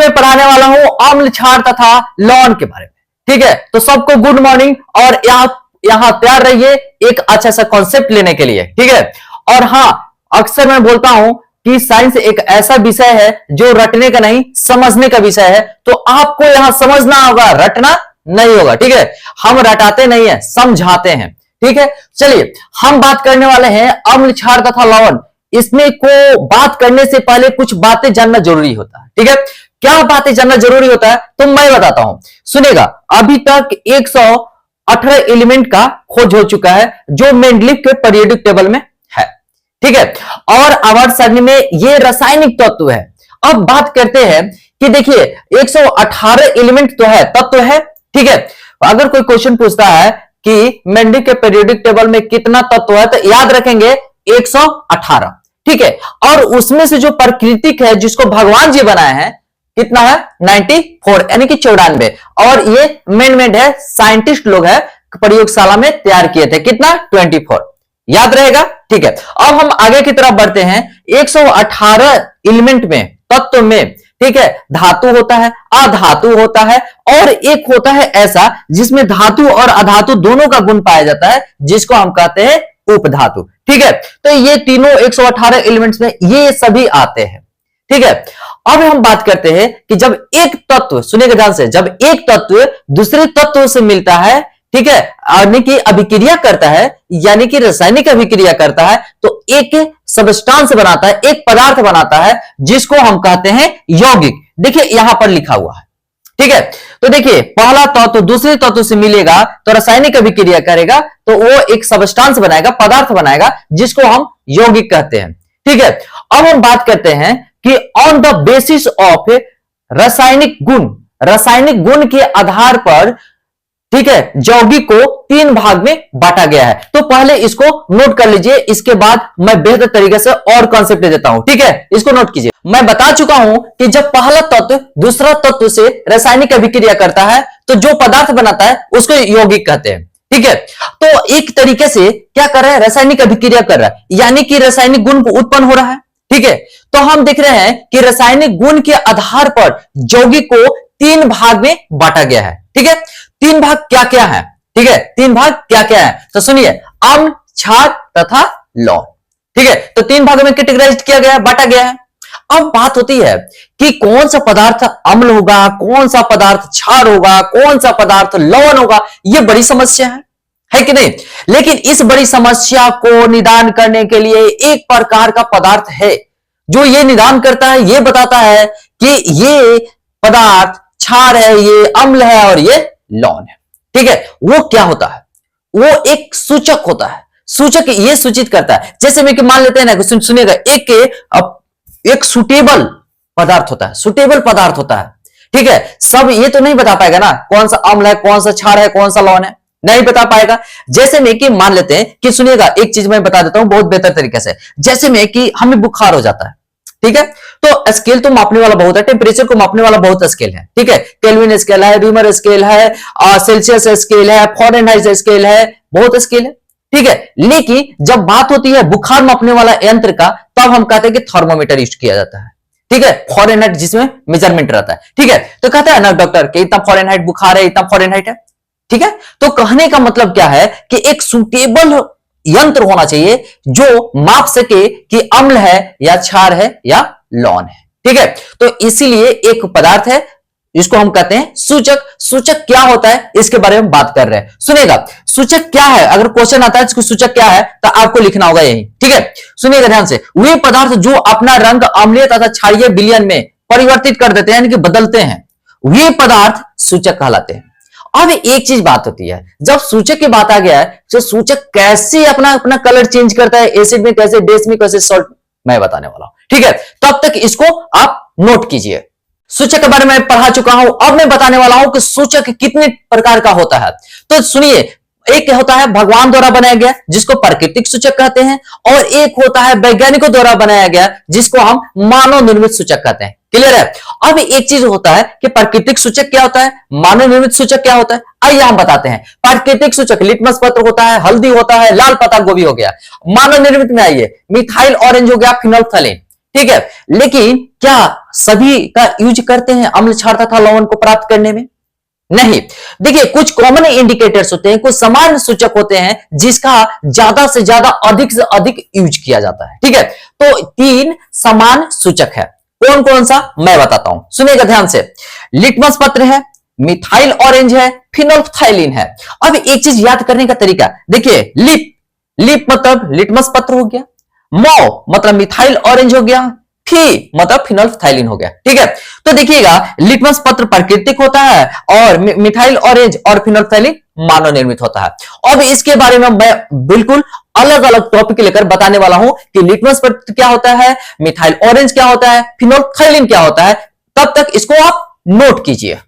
मैं पढ़ाने वाला हूं अम्ल, क्षार तथा लवण के बारे में। ठीक है, तो सबको गुड मॉर्निंग और यहां तैयार रहिए एक अच्छा सा कॉन्सेप्ट लेने के लिए। ठीक है, और हां, अक्सर मैं बोलता हूं कि साइंस एक ऐसा विषय है जो रटने का नहीं, समझने का विषय है। तो आपको यहां समझना होगा, रटना नहीं होगा। ठीक है, हम रटाते नहीं है, समझाते हैं। ठीक है, चलिए हम बात करने वाले हैं अम्ल, क्षार तथा लवण। इसमें को बात करने से पहले कुछ बातें जानना जरूरी होता है। ठीक है, क्या बातें जानना जरूरी होता है तो मैं बताता हूं, सुनेगा। अभी तक 118 एलिमेंट का खोज हो चुका है जो मेंडलीव के पीरियोडिक टेबल में है। ठीक है, और आवर्त सारणी में ये रासायनिक तत्व है। अब बात करते हैं कि देखिए 118 एलिमेंट तो है, तत्व है। ठीक है, अगर कोई क्वेश्चन पूछता है कि मेंडलीव के पीरियोडिक टेबल में कितना तत्व है तो याद रखेंगे 118। ठीक है, और उसमें से जो प्राकृतिक है जिसको भगवान जी बनाए हैं कितना है 94, यानी कि 94। और ये मैन मेड है, साइंटिस्ट लोग है, प्रयोगशाला में तैयार किए थे, कितना 24। याद रहेगा। ठीक है, अब हम आगे की तरफ बढ़ते हैं। 118 एलिमेंट में, तत्व में, ठीक है, धातु होता है, अधातु होता है, और एक होता है ऐसा जिसमें धातु और अधातु दोनों का गुण पाया जाता है, जिसको हम कहते हैं उपधातु। ठीक है, तो ये तीनों 118 एलिमेंट्स में ये सभी आते हैं। ठीक है, अब हम बात करते हैं कि जब एक तत्व, सुनिएगा ध्यान से, जब एक तत्व दूसरे तत्व से मिलता है, ठीक है, यानी कि अभिक्रिया करता है, यानी कि रासायनिक अभिक्रिया करता है, तो एक सबस्टांस बनाता है, एक पदार्थ बनाता है, जिसको हम कहते हैं यौगिक। देखिए यहां पर लिखा हुआ है। ठीक है, तो देखिए पहला तत्व दूसरे तत्व से मिलेगा तो रासायनिक अभिक्रिया करेगा, तो वो एक सबस्टांस बनाएगा, पदार्थ बनाएगा, जिसको हम यौगिक कहते हैं। ठीक है, अब हम बात करते हैं कि ऑन द बेसिस ऑफ रासायनिक गुण के आधार पर, ठीक है, यौगिक को 3 भाग में बांटा गया है। तो पहले इसको नोट कर लीजिए, इसके बाद मैं बेहतर तरीके से और कॉन्सेप्ट दे देता हूं। ठीक है, इसको नोट कीजिए। मैं बता चुका हूं कि जब पहला तत्व दूसरा तत्व से रासायनिक अभिक्रिया करता है तो जो पदार्थ बनाता है उसको यौगिक कहते हैं। ठीक है, तो एक तरीके से क्या कर रहा है, रासायनिक अभिक्रिया कर रहा है, यानी कि रासायनिक गुण उत्पन्न हो रहा है। ठीक है, तो हम देख रहे हैं कि रासायनिक गुण के आधार पर यौगिक को 3 भाग में बांटा गया है। ठीक है, 3 भाग क्या क्या है? ठीक है, 3 भाग क्या क्या है तो सुनिए, अम्ल, क्षार तथा लवण। ठीक है, तो 3 भागों में कैटेगराइज किया गया है, बांटा गया है। अब बात होती है कि कौन सा पदार्थ अम्ल होगा, कौन सा पदार्थ क्षार होगा, कौन सा पदार्थ लवण होगा, यह बड़ी समस्या है कि नहीं? लेकिन इस बड़ी समस्या को निदान करने के लिए एक प्रकार का पदार्थ है जो ये निदान करता है, ये बताता है कि ये पदार्थ क्षार है, ये अम्ल है और ये लवण है। ठीक है, वो क्या होता है? वो एक सूचक होता है। सूचक ये सूचित करता है, जैसे में कि मान लेते हैं ना, सुनिएगा, एक सुटेबल पदार्थ होता है, सुटेबल पदार्थ होता है। ठीक है, सब ये तो नहीं बता पाएगा ना कौन सा अम्ल है, कौन सा क्षार है, कौन सा लवण है, नहीं बता पाएगा। जैसे में कि मान लेते हैं कि, सुनिएगा एक चीज मैं बता देता हूं बहुत बेहतर तरीके से, जैसे में कि हमें बुखार हो जाता है। ठीक है, तो स्केल तो मापने वाला बहुत है, टेम्परेचर को मापने वाला बहुत स्केल है। ठीक है, केल्विन स्केल है, रीमर स्केल है, सेल्सियस स्केल है, फ़ारेनहाइट स्केल है, बहुत स्केल है। ठीक है, लेकिन जब बात होती है बुखार मापने वाला यंत्र का, तब हम कहते हैं कि थर्मोमीटर यूज किया जाता है। ठीक है, फ़ारेनहाइट जिसमें मेजरमेंट रहता है। ठीक है, तो कहते हैं ना डॉक्टर कि इतना फ़ारेनहाइट बुखार है, इतना फ़ारेनहाइट है। ठीक है, तो कहने का मतलब क्या है कि एक सुटेबल यंत्र होना चाहिए जो माप सके कि अम्ल है या क्षार है या लवण है। ठीक है, तो इसीलिए एक पदार्थ है जिसको हम कहते हैं सूचक। सूचक क्या होता है इसके बारे में बात कर रहे हैं। सुनिएगा, सूचक क्या है, अगर क्वेश्चन आता है इसको सूचक क्या है तो आपको लिखना होगा यही। ठीक है, सुनिएगा ध्यान से, वे पदार्थ जो अपना रंग अम्लीय तथा क्षारीय विलयन में परिवर्तित कर देते हैं, यानी कि बदलते हैं, वे पदार्थ सूचक कहलाते हैं। अब एक चीज बात होती है, जब सूचक की बात आ गया है, तो सूचक कैसे अपना कलर चेंज करता है, एसिड में कैसे, बेस में कैसे, सॉल्ट, मैं बताने वाला हूं। ठीक है, तब तक इसको आप नोट कीजिए। सूचक के बारे में पढ़ा चुका हूं, अब मैं बताने वाला हूं कि सूचक कितने प्रकार का होता है। तो सुनिए, एक होता है भगवान द्वारा बनाया गया जिसको प्राकृतिक सूचक कहते हैं, और एक होता है वैज्ञानिकों द्वारा बनाया गया जिसको हम मानव निर्मित सूचक कहते हैं। क्लियर है? अब एक चीज होता है कि प्राकृतिक सूचक क्या होता है, मानव निर्मित सूचक क्या होता है, आइए हम बताते हैं। प्राकृतिक सूचक लिटमस पत्र होता है, हल्दी होता है, लाल पत्ता गोभी हो गया। मानव निर्मित में आइए, मिथाइल ऑरेंज हो गया, फिनोल्फथालीन। ठीक है, लेकिन क्या सभी का यूज करते हैं अम्ल क्षार तथा लवण को प्राप्त करने में? नहीं। देखिए, कुछ कॉमन इंडिकेटर्स होते हैं, कुछ सामान्य सूचक होते हैं जिसका ज्यादा से ज्यादा अधिक से अधिक यूज किया जाता है। ठीक है, तो 3 समान सूचक है। कौन कौन सा मैं बताता हूं, सुनिएगा ध्यान से। लिटमस पत्र है, मिथाइल ऑरेंज है, फिनोल्फथाइलिन है। अब एक चीज याद करने का तरीका, देखिए लिप मतलब लिटमस पत्र हो गया, मो मतलब मिथाइल ऑरेंज हो गया, फी मतलब फिनोल्फथाइलिन हो गया। ठीक है, तो देखिएगा लिटमस पत्र प्राकृतिक होता है और मिथाइल ऑरेंज और फिनोल्फथाइलिन मानव निर्मित होता है। अब इसके बारे में मैं बिल्कुल अलग अलग टॉपिक लेकर बताने वाला हूं कि लिटमस पत्र क्या होता है, मिथाइल ऑरेंज क्या होता है, फिनोल्फथाइलिन क्या होता है। तब तक इसको आप नोट कीजिए।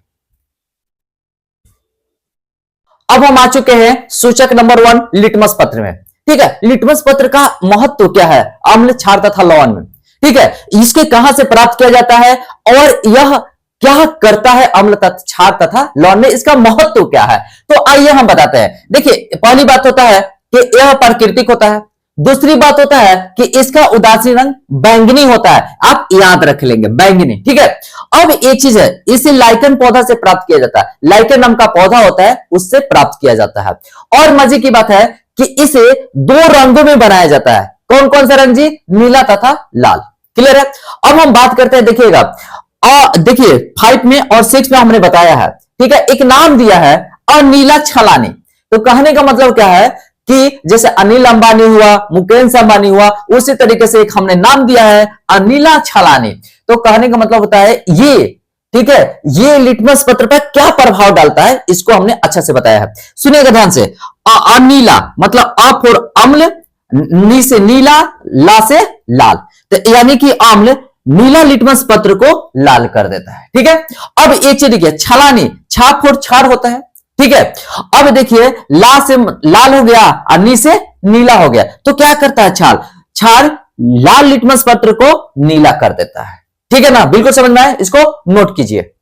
अब हम आ चुके हैं सूचक नंबर 1 लिटमस पत्र में। ठीक है, लिटमस पत्र का महत्व क्या है अम्ल क्षार तथा लवण में? ठीक है, इसके कहां से प्राप्त किया जाता है और यह क्या करता है अम्ल तथा क्षार तथा लवण में, इसका महत्व क्या है? तो आइए हम बताते हैं। देखिए, पहली बात होता है कि यह प्राकृतिक होता है। दूसरी बात होता है कि इसका उदासीन रंग बैंगनी होता है, आप याद रख लेंगे बैंगनी। ठीक है, अब एक चीज है, इसे लाइकन पौधा से प्राप्त किया जाता है। लाइकन नाम का पौधा होता है, उससे प्राप्त किया जाता है। और मजे की बात है कि इसे 2 रंगों में बनाया जाता है। कौन कौन सा रंग जी? नीला तथा लाल। क्लियर है? अब हम बात करते हैं, देखिएगा देखिए 5 में और 6 में हमने बताया है। ठीक है, एक नाम दिया है अनीला छलानी। तो कहने का मतलब क्या है कि जैसे अनिल अंबानी हुआ, मुकेश अंबानी हुआ, उसी तरीके से एक हमने नाम दिया है अनीला छलानी। तो कहने का मतलब होता है ये, ठीक है, ये लिटमस पत्र पर क्या प्रभाव डालता है, इसको हमने अच्छा से बताया है। सुनिएगा ध्यान से। अनीला मतलब अ फॉर अम्ल, नी से नीला, ला से लाल, तो यानी कि अम्ल नीला लिटमस पत्र को लाल कर देता है। ठीक है, अब एक चीज देखिए, छलानी, छा फॉर क्षार होता है। ठीक है, अब देखिए ला से लाल हो गया और नी से नीला हो गया, तो क्या करता है क्षार लाल लिटमस पत्र को नीला कर देता है। ठीक है ना, बिल्कुल समझ में आए, इसको नोट कीजिए।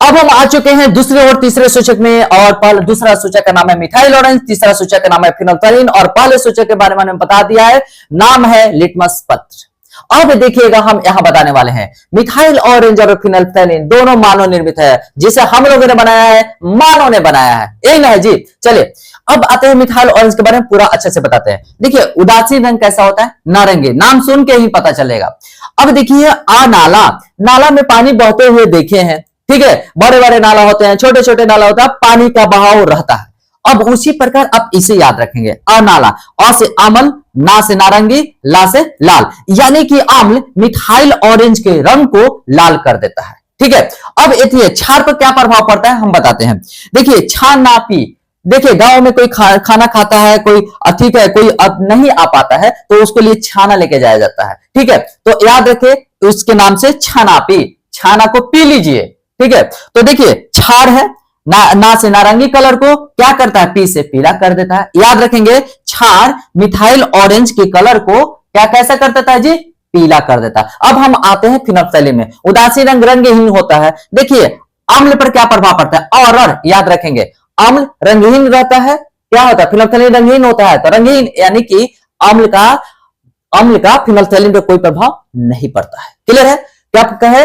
अब हम आ चुके हैं दूसरे और तीसरे सूचक में, और पहले दूसरा सूचक का नाम है मिथाइल ऑरेंज, तीसरा सूचक का नाम है फिनोल्फथाइलिन, और पहले सूचक के बारे में मैंने बता दिया है, नाम है लिटमस पत्र। अब देखिएगा हम यहां बताने वाले हैं मिथाइल ऑरेंज और फिनोल्फथाइलिन दोनों मानव निर्मित है, जिसे हम लोगों ने बनाया है, मानव ने बनाया है, यही ना है जी। चलिए अब आते हैं मिथाइल ऑरेंज के बारे में, पूरा अच्छे से बताते हैं। देखिए उदासीन रंग कैसा होता है, नारंगी, नाम सुन के ही पता चलेगा। अब देखिए नाला, नाला में पानी बहते हुए देखे हैं। ठीक है, बड़े बड़े नाला होते हैं, छोटे छोटे नाला होता है, पानी का बहाव रहता है। अब उसी प्रकार आप इसे याद रखेंगे, अनाला, अ से अमल, ना से नारंगी, ला से लाल, यानी कि अम्ल मिथाइल ऑरेंज के रंग को लाल कर देता है। ठीक है, अब देखिए क्षार पर क्या प्रभाव पड़ता है हम बताते हैं। देखिए छानापी, देखिए गांव में कोई खाना खाता है, कोई ठीक है, कोई नहीं आ पाता है, तो उसके लिए छाना लेके जाया जाता है। ठीक है, तो याद रखिए उसके नाम से छानापी, छाना को पी लीजिए। ठीक है, तो देखिए क्षार है, ना से नारंगी कलर को क्या करता है, पी से पीला कर देता है। याद रखेंगे क्षार मिथाइल ऑरेंज के कलर को क्या कैसा कर देता है जी, पीला कर देता है। अब हम आते हैं फिनोल्फथाइलिन में, उदासीन रंग रंगहीन होता है। देखिए अम्ल पर क्या प्रभाव पड़ता है, और याद रखेंगे अम्ल रंगहीन रहता है, क्या होता है, फिनोल्फथाइलिन रंगहीन होता है, तो रंगहीन यानी कि अम्ल का फिनोल्फथाइलिन पर कोई प्रभाव नहीं पड़ता है। क्लियर है, क्या कहे,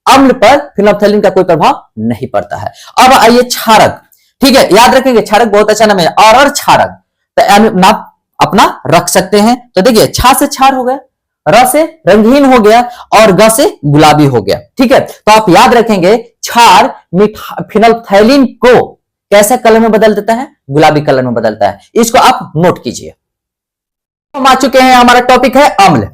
अम्ल पर फिनोल्फथाइलिन का कोई प्रभाव नहीं पड़ता है। अब आइए क्षारक, ठीक है, याद रखेंगे क्षारक बहुत अच्छा नाम है, और क्षारक, तो नाम अपना रख सकते हैं। तो देखिए छा से क्षार हो गया, र से रंगहीन हो गया, और ग से गुलाबी हो गया। ठीक है, तो आप याद रखेंगे क्षार फिनोल्फथाइलिन को कैसे कलर में बदल देता है, गुलाबी कलर में बदलता है, इसको आप नोट कीजिए। हम आ चुके हैं, हमारा टॉपिक है अम्ल।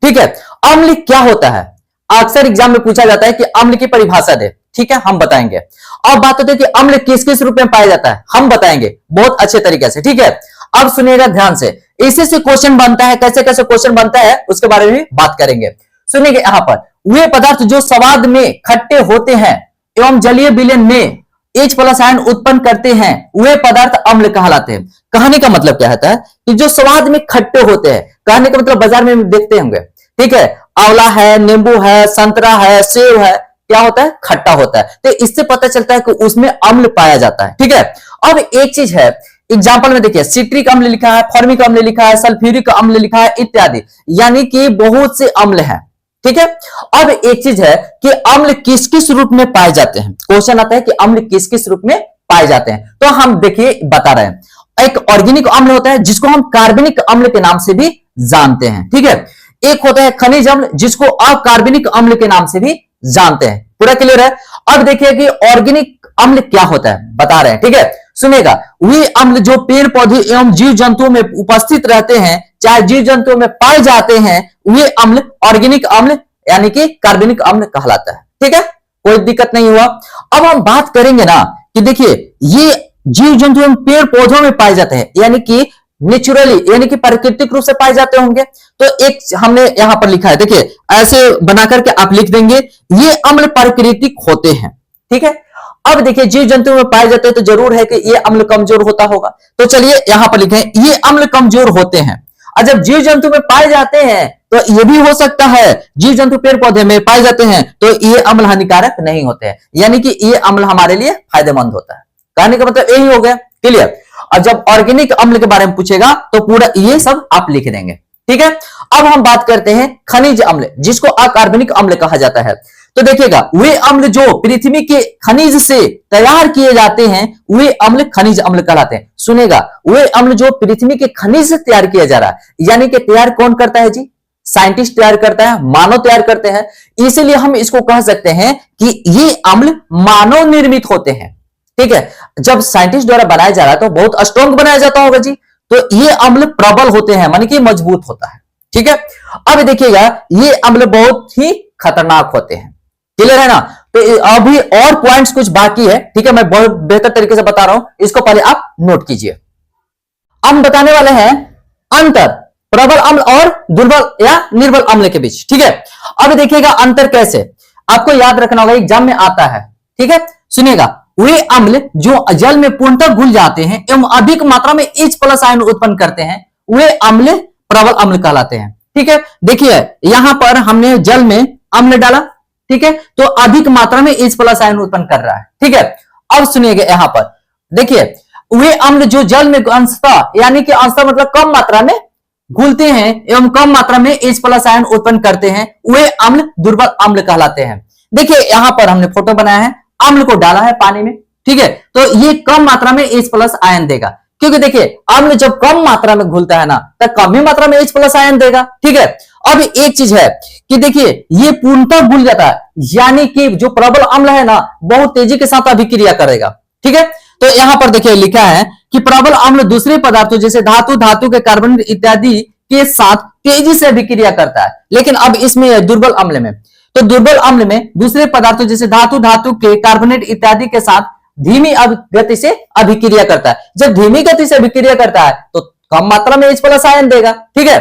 ठीक है, अम्ल क्या होता है, अक्सर एग्जाम में पूछा जाता है कि अम्ल की परिभाषा दे। ठीक है, हम बताएंगे। अब बात होती है कि अम्ल किस किस रूप में पाया जाता है, हम बताएंगे बहुत अच्छे तरीके से। ठीक है, अब सुनिएगा ध्यान से, इसी से क्वेश्चन बनता है, कैसे कैसे क्वेश्चन बनता है उसके बारे में बात करेंगे। सुनिएगा, यहां पर वे पदार्थ जो स्वाद में खट्टे होते हैं एवं जलीय विलयन में H+ आयन उत्पन्न करते हैं, वे पदार्थ अम्ल कहलाते हैं। कहने का मतलब क्या होता है कि जो स्वाद में खट्टे होते हैं, कहने का मतलब बाजार में देखते होंगे, ठीक है, आंवला है, नींबू है, संतरा है, सेब है, क्या होता है, खट्टा होता है, तो इससे पता चलता है कि उसमें अम्ल पाया जाता है। ठीक है, अब एक चीज है, एग्जाम्पल में देखिए सिट्रिक अम्ल लिखा है, फॉर्मिक अम्ल लिखा है, सल्फ्यूरिक अम्ल लिखा है इत्यादि, यानी कि बहुत से अम्ल हैं। ठीक है। अब एक चीज है कि अम्ल किस किस रूप में पाए जाते हैं, क्वेश्चन आता है कि अम्ल किस किस रूप में पाए जाते हैं। तो हम देखिए बता रहे हैं, एक ऑर्गेनिक अम्ल होता है जिसको हम कार्बनिक अम्ल के नाम से भी जानते हैं, ठीक है। एक होता है खनिज अम्ल जिसको अकार्बनिक अम्ल के नाम से भी जानते हैं। पूरा क्लियर है। अब देखिए कि ऑर्गेनिक अम्ल क्या होता है बता रहे हैं, ठीक है। सुनेगा, वे अम्ल जो पेड़ पौधे एवं जीव जंतुओं में उपस्थित रहते हैं, चाहे जीव जंतुओं में पाए जाते हैं, वे अम्ल ऑर्गेनिक अम्ल यानी कि कार्बनिक अम्ल कहलाता है, ठीक है। कोई दिक्कत नहीं हुआ। अब हम बात करेंगे ना कि देखिए ये जीव जंतु एवं पेड़ पौधों में पाए जाते हैं, यानी कि नेचुरली यानी कि प्राकृतिक रूप से पाए जाते होंगे। तो एक हमने यहां पर लिखा है, देखिए ऐसे बना करके आप लिख देंगे, ये अम्ल प्राकृतिक होते हैं, ठीक है। अब देखिए जीव जंतु में पाए जाते हैं तो जरूर है कि ये अम्ल कमजोर होता होगा। तो चलिए यहां पर लिखें, ये अम्ल कमजोर होते हैं। और जब जीव जंतु में पाए जाते हैं तो ये भी हो सकता है जीव जंतु पेड़ पौधे में पाए जाते हैं तो ये अम्ल हानिकारक नहीं होते हैं, यानी कि ये अम्ल हमारे लिए फायदेमंद होता है। कहने का मतलब यही हो गया, क्लियर। और जब ऑर्गेनिक अम्ल के बारे में पूछेगा तो पूरा ये सब आप लिख देंगे, ठीक है। अब हम बात करते हैं खनिज अम्ल जिसको अकार्बनिक अम्ल कहा जाता है। तो देखिएगा, वे अम्ल जो पृथ्वी के खनिज से तैयार किए जाते हैं वे अम्ल खनिज अम्ल कहलाते हैं। सुनेगा, वे अम्ल जो पृथ्वी के खनिज से तैयार किया जा रहा है, यानी कि तैयार कौन करता है जी? साइंटिस्ट तैयार करता है, मानव तैयार करते हैं। इसीलिए हम इसको कह सकते हैं कि ये अम्ल मानव निर्मित होते हैं, ठीक है। जब साइंटिस्ट द्वारा बनाया जा रहा है तो बहुत स्ट्रॉन्ग बनाया जाता होगा जी, तो ये अम्ल प्रबल होते हैं, मानी कि मजबूत होता है, ठीक है। अब देखिएगा, ये अम्ल बहुत ही खतरनाक होते हैं, क्लियर है ना। तो अभी और पॉइंट्स कुछ बाकी है, ठीक है, मैं बहुत बेहतर तरीके से बता रहा हूं, इसको पहले आप नोट कीजिए। हम बताने वाले हैं अंतर प्रबल अम्ल और दुर्बल या निर्बल अम्ल के बीच, ठीक है। अब देखिएगा अंतर कैसे, आपको याद रखना होगा, एग्जाम में आता है, ठीक है। सुनिएगा, वे अम्ल जो जल में पूर्णतः घुल जाते हैं एवं अधिक मात्रा में H+ आयन उत्पन्न करते हैं, वे अम्ल प्रबल अम्ल कहलाते हैं, ठीक है। देखिए यहां पर हमने जल में अम्ल डाला, ठीक है, तो अधिक मात्रा में H+ आयन उत्पन्न कर रहा है, ठीक है। अब सुनिएगा यहां पर देखिए, वे अम्ल जो जल में अंशतः यानी कि अंशतः मतलब कम मात्रा में घुलते हैं एवं कम मात्रा में H+ आयन उत्पन्न करते हैं, वे अम्ल दुर्बल अम्ल कहलाते हैं। देखिए यहां पर हमने फोटो बनाया है, अम्ल को डाला है पानी में, ठीक है, तो ये कम मात्रा में H+ आयन देगा, क्योंकि देखिए अम्ल जब कम मात्रा में घुलता है ना तो कम ही मात्रा में H+ आयन देगा, ठीक है। अब एक चीज है कि देखिए ये पूर्णतः घुल जाता है, यानी कि जो प्रबल अम्ल है ना बहुत तेजी के साथ अभिक्रिया करेगा, ठीक है। तो यहां पर देखिए लिखा है कि प्रबल अम्ल दूसरे पदार्थों जैसे धातु, धातु के कार्बन इत्यादि के साथ तेजी से अभिक्रिया करता है। लेकिन अब इसमें दुर्बल अम्ल में, तो दुर्बल अम्ल में दूसरे पदार्थों जैसे धातु, धातु के कार्बोनेट इत्यादि के साथ धीमी गति से अभिक्रिया करता है। जब धीमी गति से अभिक्रिया करता है तो कम मात्रा में H+ आयन देगा, ठीक है।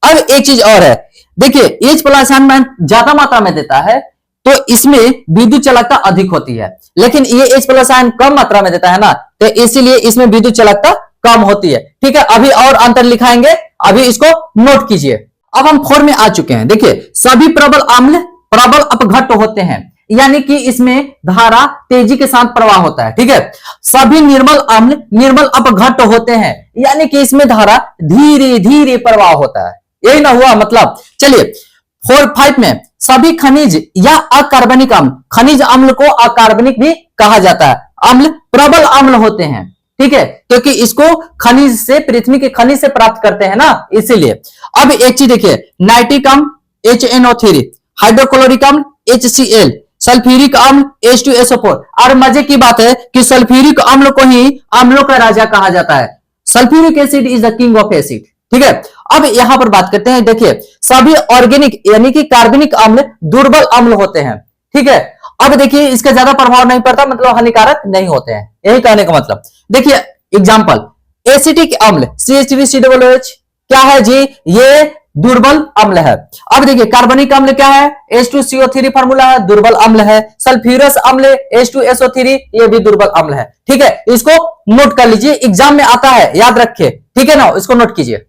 अब एक चीज और है, देखिए H+ आयन ज्यादा मात्रा में देता है तो इसमें विद्युत चालकता अधिक होती है, लेकिन ये H+ आयन कम मात्रा में देता है ना, तो इसीलिए इसमें विद्युत चालकता कम होती है, ठीक है। अभी और अंतर लिखाएंगे, अभी इसको नोट कीजिए। अब हम 4 में आ चुके हैं। देखिए सभी प्रबल अम्ल प्रबल अपघट्ट होते हैं, यानी कि इसमें धारा तेजी के साथ प्रवाह होता है, ठीक है। सभी निर्मल अम्ल निर्मल अपघट्ट होते हैं, यानी कि इसमें धारा धीरे धीरे प्रवाह होता है। यही ना हुआ मतलब। चलिए 4-5 में सभी खनिज या अकार्बनिक अम्ल, खनिज अम्ल को अकार्बनिक भी कहा जाता है, अम्ल प्रबल अम्ल होते हैं, ठीक है, क्योंकि इसको खनिज से, पृथ्वी के खनिज से प्राप्त करते हैं ना, इसीलिए। अब एक चीज देखिए, नाइट्रिक अम्ल HNO3, हाइड्रोक्लोरिक अम्ल HCl, सल्फ्यूरिक अम्ल H2SO4। और मजे की बात है कि सल्फ्यूरिक अम्ल को ही अम्लों का राजा कहा जाता है। Sulphuric acid is the king of acid, ठीक है। अब यहां पर बात करते हैं, देखिए सभी ऑर्गेनिक यानी कि कार्बनिक अम्ल दुर्बल अम्ल होते हैं, ठीक है। अब देखिए इसका ज्यादा प्रभाव नहीं पड़ता, मतलब हानिकारक नहीं होते हैं, यही कहने का मतलब। देखिए एग्जांपल, एसिटिक अम्ल CH3COOH क्या है जी? ये दुर्बल अम्ल है। अब देखिए कार्बनिक अम्ल क्या है? H2CO3 फार्मूला है, दुर्बल अम्ल है। सल्फ्यूरस अम्ल H2SO3, ये भी दुर्बल अम्ल है, ठीक है। इसको नोट कर लीजिए, एग्जाम में आता है, याद रखिए, ठीक है ना, इसको नोट कीजिए।